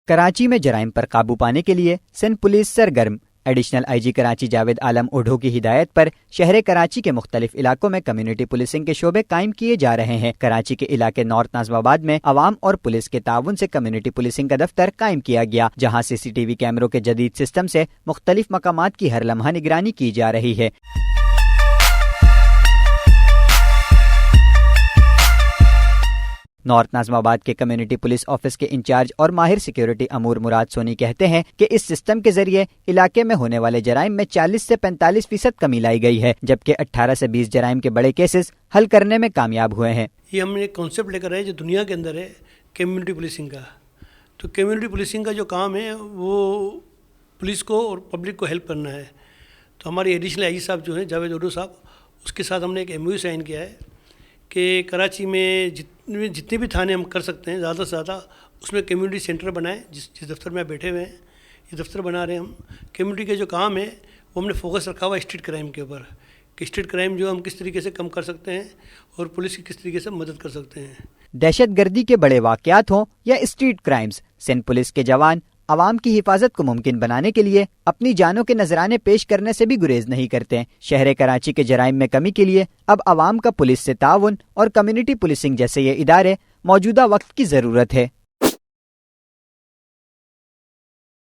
کراچی میں جرائم پر قابو پانے کے لیے سندھ پولیس سرگرم۔ ایڈیشنل آئی جی کراچی جاوید عالم اوڈھو کی ہدایت پر شہر کراچی کے مختلف علاقوں میں کمیونٹی پولیسنگ کے شعبے قائم کیے جا رہے ہیں۔ کراچی کے علاقے نارتھ ناظم آباد میں عوام اور پولیس کے تعاون سے کمیونٹی پولیسنگ کا دفتر قائم کیا گیا، جہاں سی سی ٹی وی کیمروں کے جدید سسٹم سے مختلف مقامات کی ہر لمحہ نگرانی کی جا رہی ہے۔ نارتھ ناظم آباد کے کمیونٹی پولیس آفس کے انچارج اور ماہر سیکیورٹی امور مراد سونی کہتے ہیں کہ اس سسٹم کے ذریعے علاقے میں ہونے والے جرائم میں 40 سے 45% کمی لائی گئی ہے، جبکہ 18 سے 20 جرائم کے بڑے کیسز حل کرنے میں کامیاب ہوئے ہیں۔ یہ ہم نے ایک کانسیپٹ لے کر آئے جو دنیا کے اندر ہے کمیونٹی پولیسنگ کا۔ تو کمیونٹی پولیسنگ کا جو کام ہے وہ پولیس کو اور پبلک کو ہیلپ کرنا ہے۔ تو ہمارے ایڈیشنل آئی جی صاحب جو ہیں جاوید اوڈھو صاحب، اس کے ساتھ ہم نے ایک ایم او یو سائن کیا ہے کہ کراچی میں جتنے بھی تھانے ہم کر سکتے ہیں زیادہ سے زیادہ اس میں کمیونٹی سینٹر بنائیں۔ جس دفتر میں بیٹھے ہوئے ہیں یہ دفتر بنا رہے ہیں ہم۔ کمیونٹی کے جو کام ہے وہ ہم نے فوکس رکھا ہوا ہے اسٹریٹ کرائم کے اوپر، کہ اسٹریٹ کرائم جو ہم کس طریقے سے کم کر سکتے ہیں اور پولیس کی کس طریقے سے مدد کر سکتے ہیں۔ دہشت گردی کے بڑے واقعات ہوں یا اسٹریٹ کرائمز، سندھ پولیس کے جوان عوام کی حفاظت کو ممکن بنانے کے لیے اپنی جانوں کے نذرانے پیش کرنے سے بھی گریز نہیں کرتے۔ شہر کراچی کے جرائم میں کمی کے لیے اب عوام کا پولیس سے تعاون اور کمیونٹی پولیسنگ جیسے یہ ادارے موجودہ وقت کی ضرورت ہے۔